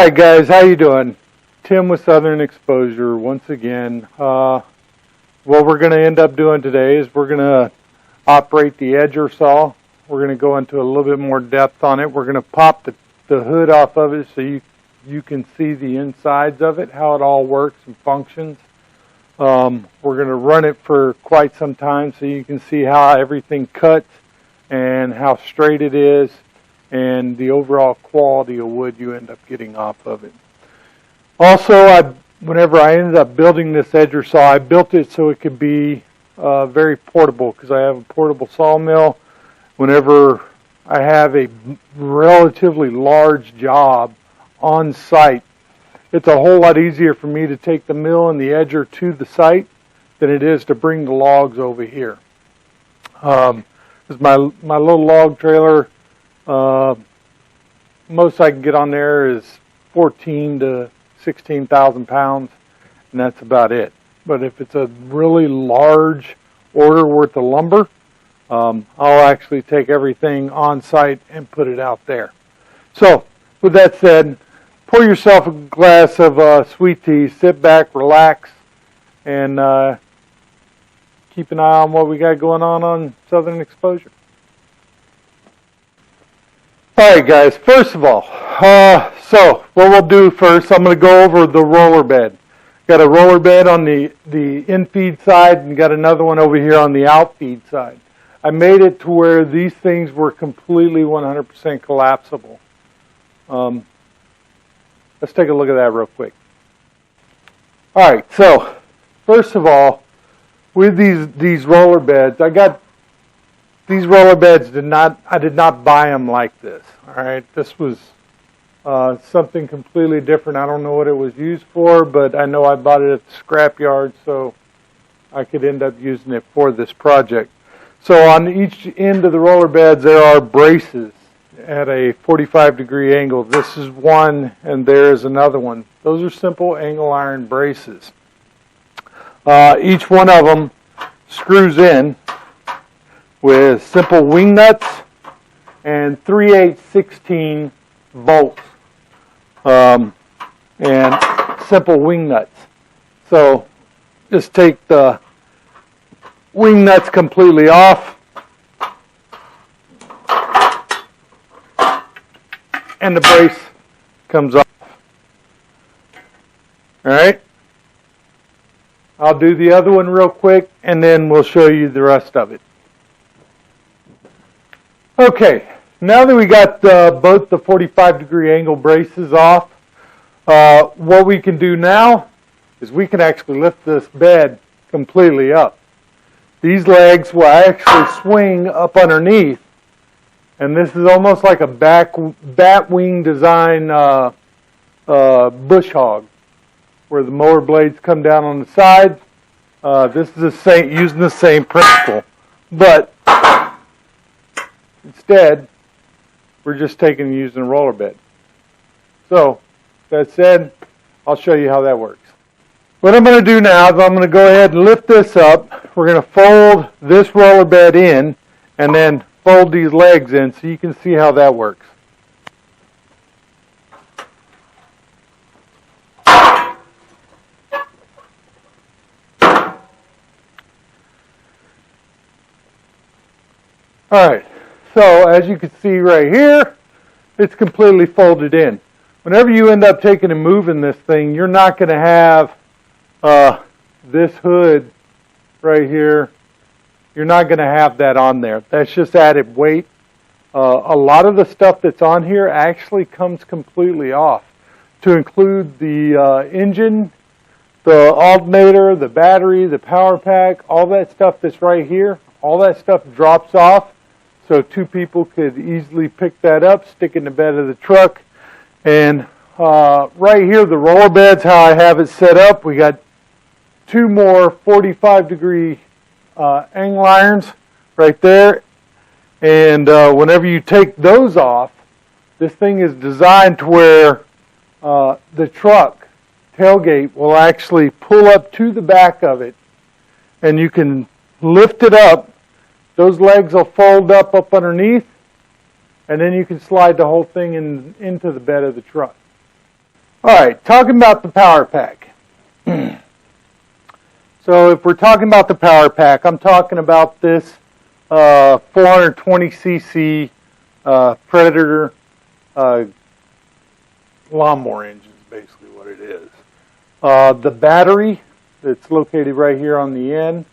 Alright guys, how you doing? Tim with Southern Exposure once again. What we're going to end up doing today is we're going to operate the edger saw. We're going to go into a little bit more depth on it. We're going to pop the hood off of it so you can see the insides of it, how it all works and functions. We're going to run it for quite some time so you can see how everything cuts and how straight it is, and the overall quality of wood you end up getting off of it. Also, whenever I ended up building this edger saw, I built it so it could be very portable, because I have a portable sawmill. Whenever I have a relatively large job on site, it's a whole lot easier for me to take the mill and the edger to the site than it is to bring the logs over here. Because my little log trailer, most I can get on there is 14 to 16,000 pounds, and that's about it. But if it's a really large order worth of lumber, I'll actually take everything on site and put it out there. So, with that said, pour yourself a glass of sweet tea, sit back, relax, and keep an eye on what we got going on Southern Exposure. Alright guys, first of all, so what we'll do first, I'm going to go over the roller bed. Got a roller bed on the in-feed side and got another one over here on the out-feed side. I made it to where these things were completely 100% collapsible. Let's take a look at that real quick. Alright, so first of all, with these roller beds, these roller beds I did not buy them like this. Alright, this was something completely different. I don't know what it was used for, but I know I bought it at the scrap yard, so I could end up using it for this project. So on each end of the roller beds there are braces at a 45-degree angle. This is one and there is another one. Those are simple angle iron braces. Each one of them screws in with simple wing nuts and 3/8/16 bolts, and simple wing nuts. So just take the wing nuts completely off, and the brace comes off. Alright, I'll do the other one real quick and then we'll show you the rest of it. Okay, now that we got both the 45-degree angle braces off, what we can do now is we can actually lift this bed completely up. These legs will actually swing up underneath, and this is almost like a bat wing design bush hog, where the mower blades come down on the side. This is using the same principle, but instead, we're just taking and using a roller bed. So, that said, I'll show you how that works. What I'm going to do now is I'm going to go ahead and lift this up. We're going to fold this roller bed in and then fold these legs in so you can see how that works. Alright. So, as you can see right here, it's completely folded in. Whenever you end up taking and moving this thing, you're not going to have this hood right here. You're not going to have that on there. That's just added weight. A lot of the stuff that's on here actually comes completely off, to include the engine, the alternator, the battery, the power pack, all that stuff that's right here. All that stuff drops off. So two people could easily pick that up, stick it in the bed of the truck. And right here, the roller beds, how I have it set up, we got two more 45-degree angle irons right there. And whenever you take those off, this thing is designed to where the truck tailgate will actually pull up to the back of it, and you can lift it up. Those legs will fold up underneath, and then you can slide the whole thing into the bed of the truck. All right, talking about the power pack. So if we're talking about the power pack, I'm talking about this 420cc Predator lawnmower engine is basically what it is. The battery that's located right here on the end,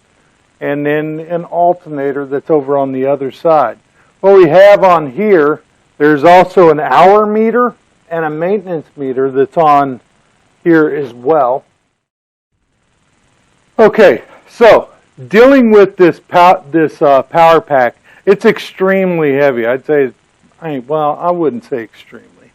and then an alternator that's over on the other side. What we have on here, there's also an hour meter and a maintenance meter that's on here as well. Okay, so dealing with this power pack, it's extremely heavy. I'd say, well, I wouldn't say extremely.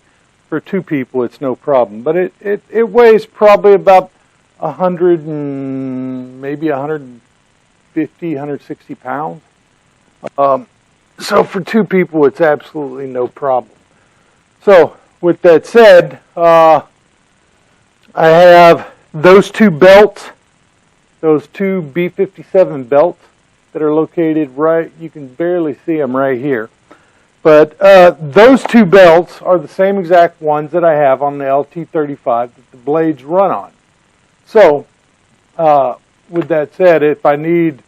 For two people, it's no problem, but it weighs probably about 100 and maybe 150, 160 pounds. So for two people, it's absolutely no problem. So with that said, I have those two belts, those two B57 belts that are located right, you can barely see them right here. But those two belts are the same exact ones that I have on the LT35 that the blades run on. So with that said, if I need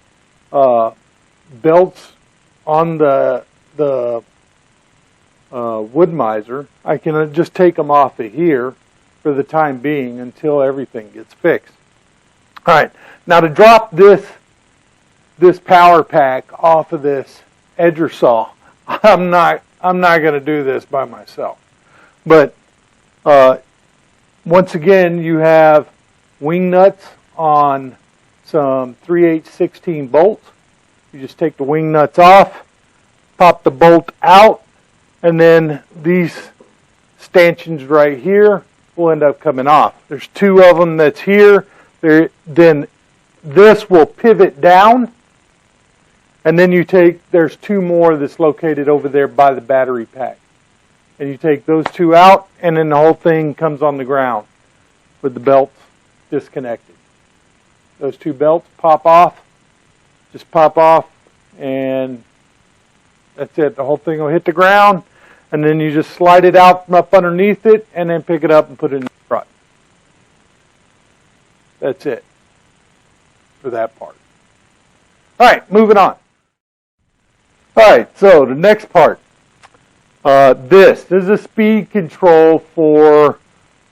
belts on the wood miser, I can just take them off of here for the time being until everything gets fixed. All right, now to drop this power pack off of this edger saw, I'm not going to do this by myself. But once again, you have wing nuts on some 3/8/16 bolts. You just take the wing nuts off, pop the bolt out, and then these stanchions right here will end up coming off. There's two of them that's here. Then this will pivot down, and then there's two more that's located over there by the battery pack. And you take those two out, and then the whole thing comes on the ground with the belts disconnected. Those two belts pop off, just pop off, and that's it. The whole thing will hit the ground, and then you just slide it out from up underneath it, and then pick it up and put it in the truck. That's it for that part. All right, moving on. All right, so the next part. This is a speed control for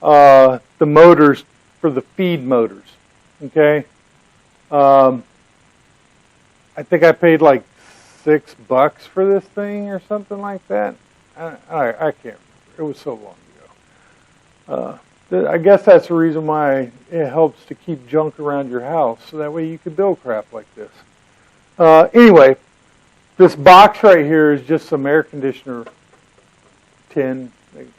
the motors, for the feed motors. Okay. I think I paid like $6 for this thing or something like that. I can't remember. It was so long ago. I guess that's the reason why it helps to keep junk around your house, so that way you can build crap like this. Anyway, this box right here is just some air conditioner tin.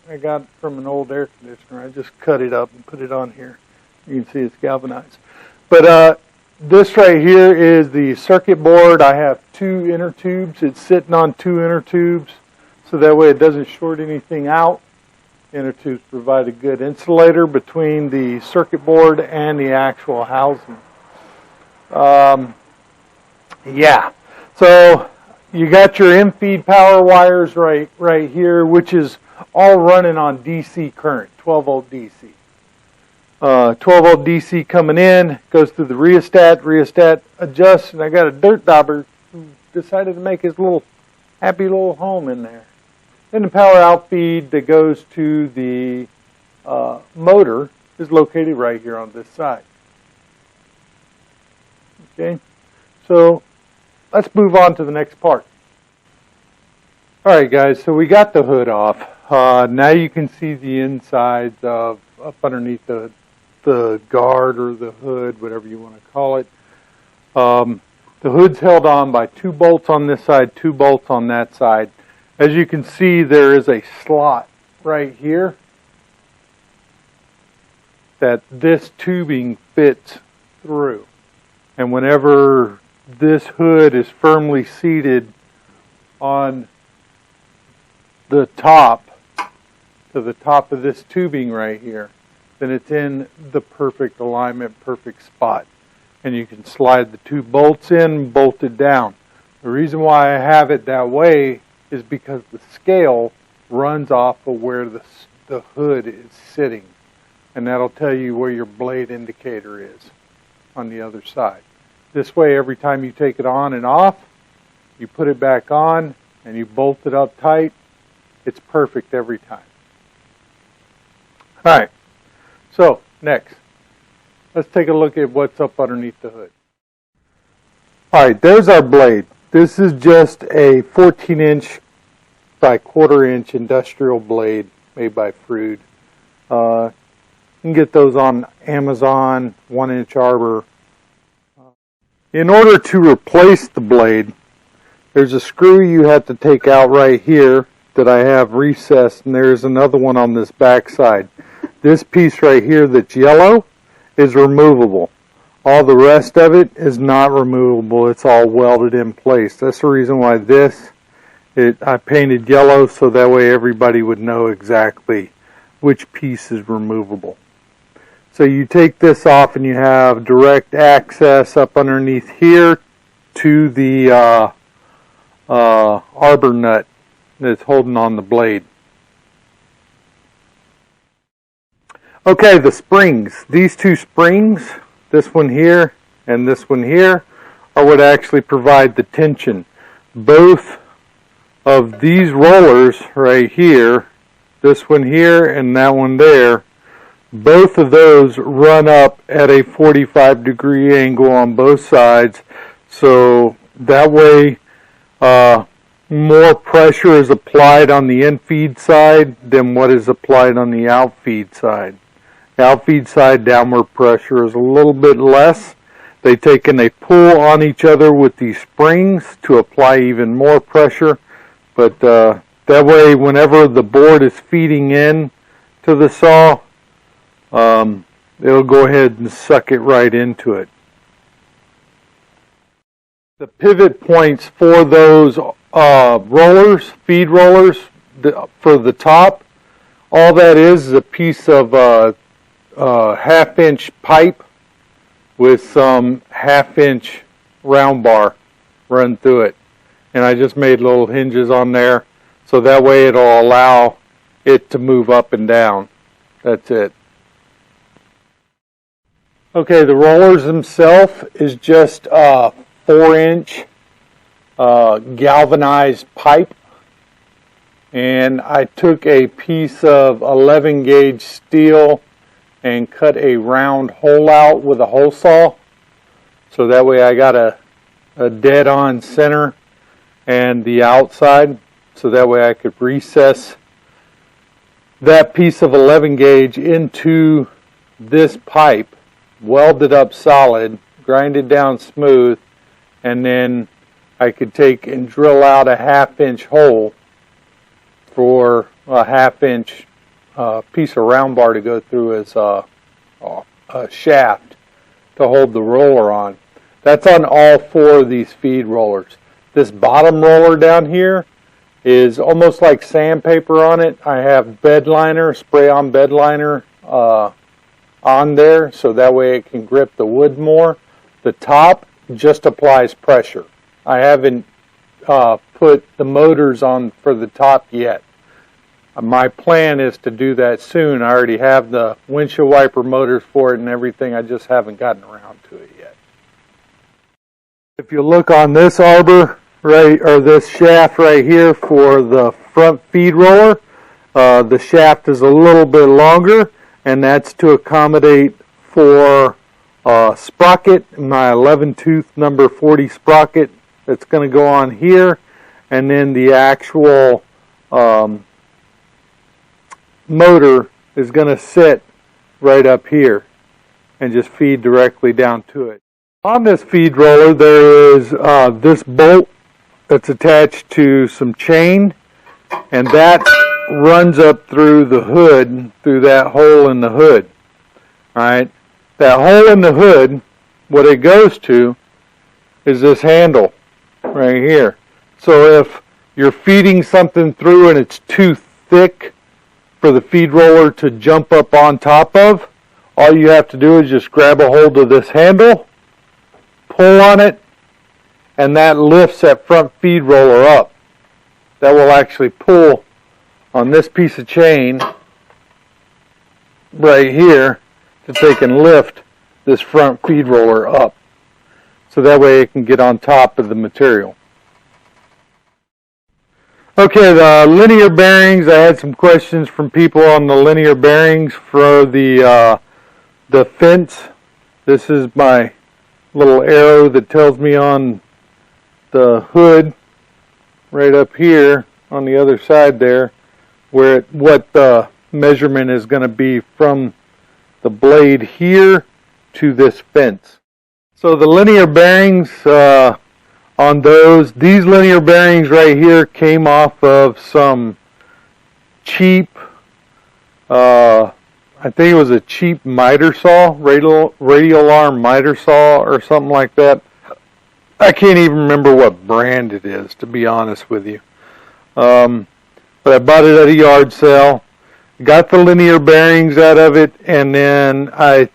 I got it from an old air conditioner. I just cut it up and put it on here. You can see it's galvanized. But this right here is the circuit board. I have two inner tubes. It's sitting on two inner tubes, so that way it doesn't short anything out. Inner tubes provide a good insulator between the circuit board and the actual housing. Yeah, so you got your in-feed power wires right here, which is all running on DC current, 12 volt DC. 12 volt DC coming in, goes through the rheostat adjusts, and I got a dirt dauber who decided to make his little happy little home in there. Then the power out feed that goes to the motor is located right here on this side. Okay, so let's move on to the next part. All right, guys, so we got the hood off. Now you can see the insides of up underneath the guard or the hood, whatever you want to call it. The hood's held on by 2 bolts on this side, 2 bolts on that side. As you can see, there is a slot right here that this tubing fits through. And whenever this hood is firmly seated on the top, to the top of this tubing right here, then it's in the perfect alignment, perfect spot. And you can slide the 2 bolts in, bolt it down. The reason why I have it that way is because the scale runs off of where the hood is sitting. and that'll tell you where your blade indicator is on the other side. This way, every time you take it on and off, you put it back on and you bolt it up tight, it's perfect every time. Alright, so next, let's take a look at what's up underneath the hood. Alright, there's our blade. This is just a 14-inch by quarter-inch industrial blade made by Frood. You can get those on Amazon, 1-inch arbor. In order to replace the blade, there's a screw you have to take out right here that I have recessed, and there's another one on this back side. This piece right here that's yellow is removable. All the rest of it is not removable. It's all welded in place. That's the reason why I painted yellow, so that way everybody would know exactly which piece is removable. So you take this off and you have direct access up underneath here to the arbor nut that's holding on the blade. Okay, the springs. These two springs, this one here and this one here, are what actually provide the tension. Both of these rollers right here, this one here and that one there, both of those run up at a 45-degree angle on both sides, so that way more pressure is applied on the in-feed side than what is applied on the out-feed side. The out-feed side downward pressure is a little bit less. They take and they pull on each other with these springs to apply even more pressure, but that way whenever the board is feeding in to the saw, it'll go ahead and suck it right into it. The pivot points for those rollers, feed rollers, for the top, all that is a piece of half-inch pipe with some half-inch round bar run through it. And I just made little hinges on there, so that way it'll allow it to move up and down. That's it. Okay, the rollers themselves is just a 4-inch galvanized pipe, and I took a piece of 11-gauge steel and cut a round hole out with a hole saw, so that way I got a dead-on center and the outside, so that way I could recess that piece of 11-gauge into this pipe, weld it up solid, grind it down smooth, and then I could take and drill out a half-inch hole for a half-inch piece of round bar to go through as a shaft to hold the roller on. That's on all 4 of these feed rollers. This bottom roller down here is almost like sandpaper on it. I have bed liner, spray-on bed liner on there, so that way it can grip the wood more. The top just applies pressure. I haven't put the motors on for the top yet. My plan is to do that soon. I already have the windshield wiper motors for it and everything. I just haven't gotten around to it yet. If you look on this arbor, right, or this shaft right here for the front feed roller, the shaft is a little bit longer, and that's to accommodate for sprocket, my 11-tooth number 40 sprocket that's going to go on here, and then the actual motor is going to sit right up here and just feed directly down to it. On this feed roller there is this bolt that's attached to some chain, and that runs up through the hood, through that hole in the hood. Alright, that hole in the hood, what it goes to is this handle right here. So if you're feeding something through and it's too thick for the feed roller to jump up on top of, all you have to do is just grab a hold of this handle, pull on it, and that lifts that front feed roller up. That will actually pull on this piece of chain right here to take and lift this front feed roller up. So that way it can get on top of the material. Okay, the linear bearings. I had some questions from people on the linear bearings for the fence. This is my little arrow that tells me on the hood right up here on the other side there what the measurement is going to be from the blade here to this fence. So the linear bearings on these linear bearings right here came off of some cheap, I think it was a cheap miter saw, radial arm miter saw or something like that. I can't even remember what brand it is, to be honest with you. But I bought it at a yard sale, got the linear bearings out of it, and then I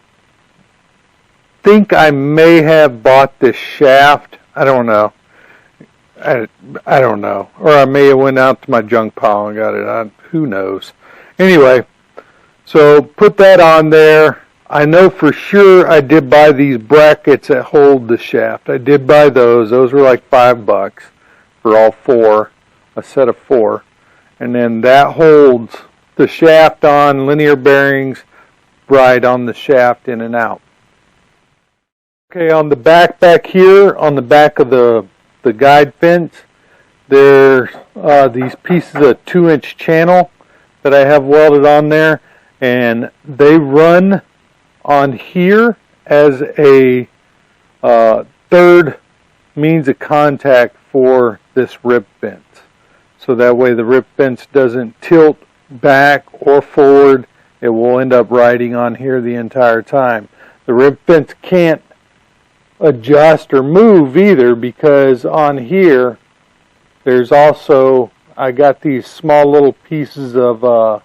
think I may have bought this shaft. I don't know. I don't know. Or I may have went out to my junk pile and got it. Who knows? Anyway, so put that on there. I know for sure I did buy these brackets that hold the shaft. I did buy those. Those were like $5 for all four, a set of 4. And then that holds the shaft on, linear bearings right on the shaft in and out. Okay, on the back here, on the back of the guide fence, there's these pieces of 2-inch channel that I have welded on there, and they run on here as a third means of contact for this rib fence. So that way the rib fence doesn't tilt back or forward. It will end up riding on here the entire time. The rib fence can't adjust or move either, because on here there's also, I got these small little pieces of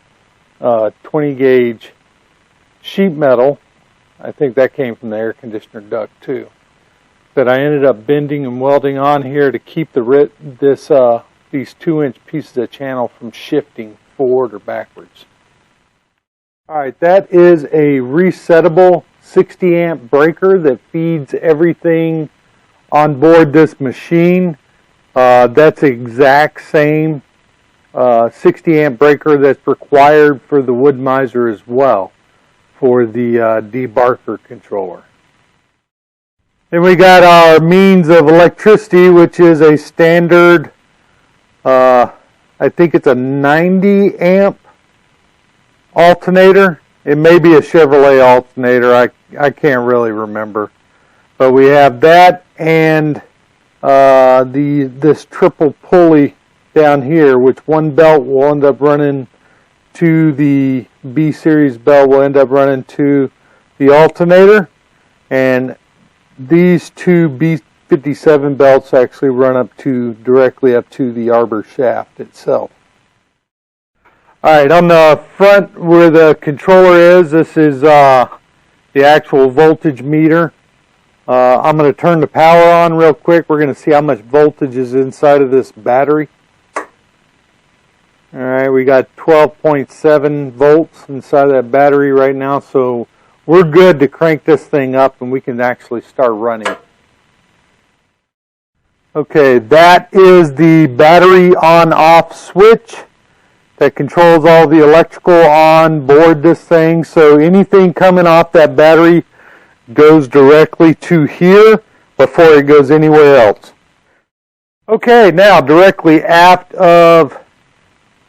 20 gauge sheet metal. I think that came from the air conditioner duct too, that I ended up bending and welding on here to keep these 2-inch pieces of channel from shifting forward or backwards. Alright, that is a resettable 60 amp breaker that feeds everything on board this machine. That's the exact same 60 amp breaker that's required for the Wood Miser as well, for the debarker controller. Then we got our means of electricity, which is a standard, I think it's a 90 amp alternator. It may be a Chevrolet alternator. I can't really remember. But we have that and this triple pulley down here, which one belt will end up running to the B series belt, will end up running to the alternator, and these two B57 belts actually run directly up to the arbor shaft itself. Alright, on the front where the controller is, this is the actual voltage meter. I'm going to turn the power on real quick. We're going to see how much voltage is inside of this battery. Alright, we got 12.7 volts inside of that battery right now, so we're good to crank this thing up and we can actually start running. Okay, that is the battery on-off switch that controls all the electrical on board this thing. So anything coming off that battery goes directly to here before it goes anywhere else. Okay, now directly aft of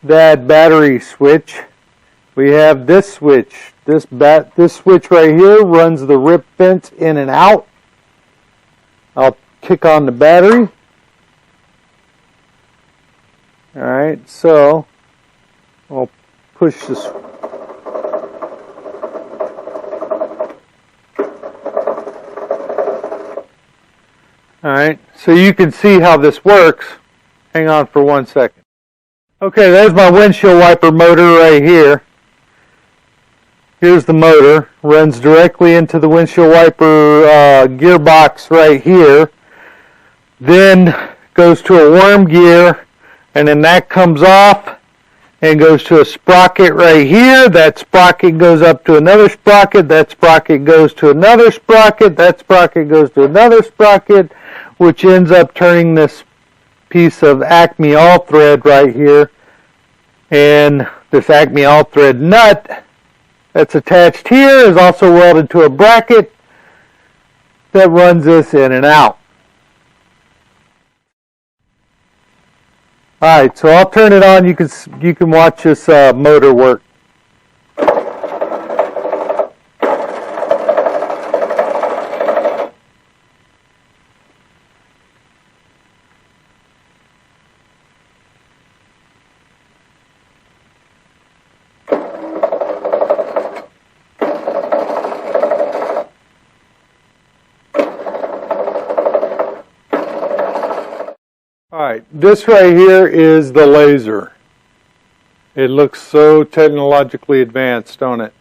that battery switch, we have this switch. This switch right here runs the rib fence in and out. I'll kick on the battery. Alright, so I'll push this. Alright, so you can see how this works. Hang on for 1 second. Okay, there's my windshield wiper motor right here. Here's the motor. Runs directly into the windshield wiper gearbox right here. Then goes to a worm gear, and then that comes off and goes to a sprocket right here. That sprocket goes up to another sprocket. That sprocket goes to another sprocket. That sprocket goes to another sprocket, which ends up turning this piece of Acme all thread right here. And this Acme all thread nut that's attached here is also welded to a bracket that runs this in and out. Alright, so I'll turn it on. You can watch this motor work. Alright, this right here is the laser. It looks so technologically advanced, don't it?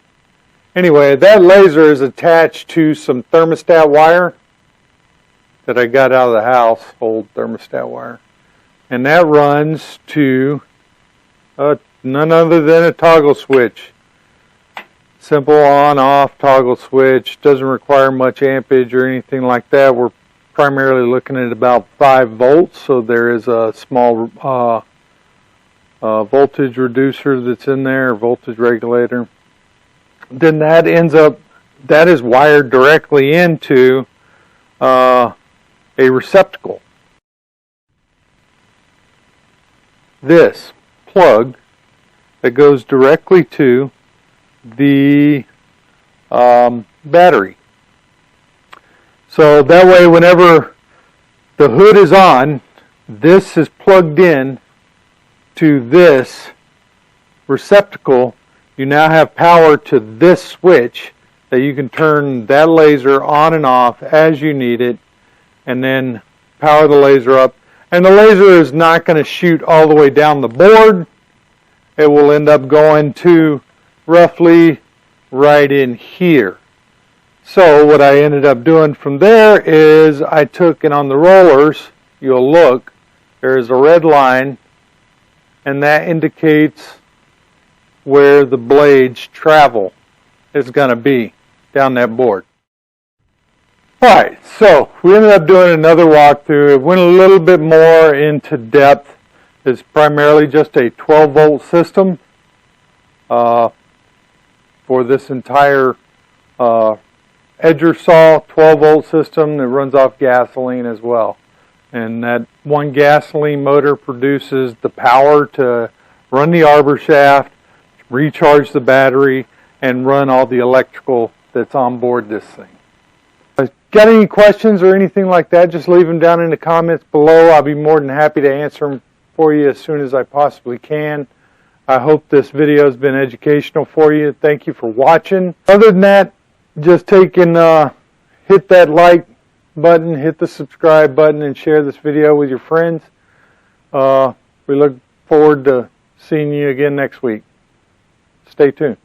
Anyway, that laser is attached to some thermostat wire that I got out of the house, old thermostat wire. And that runs to none other than a toggle switch. Simple on-off toggle switch. Doesn't require much ampage or anything like that. We're primarily looking at about 5 volts, so there is a small voltage reducer that's in there, voltage regulator. Then that is wired directly into a receptacle. This plug that goes directly to the battery. So that way, whenever the hood is on, this is plugged in to this receptacle. You now have power to this switch that you can turn that laser on and off as you need it, and then power the laser up. And the laser is not going to shoot all the way down the board. It will end up going to roughly right in here. So what I ended up doing from there is I took, and on the rollers, you'll look, there's a red line, and that indicates where the blade's travel is going to be down that board. Alright, so we ended up doing another walkthrough. It went a little bit more into depth. It's primarily just a 12-volt system for this entire edger saw, 12-volt system that runs off gasoline as well. And that one gasoline motor produces the power to run the arbor shaft, recharge the battery, and run all the electrical that's on board this thing. Got any questions or anything like that, just leave them down in the comments below. I'll be more than happy to answer them for you as soon as I possibly can. I hope this video has been educational for you. Thank you for watching. Other than that, just take and hit that like button, hit the subscribe button, and share this video with your friends. We look forward to seeing you again next week. Stay tuned.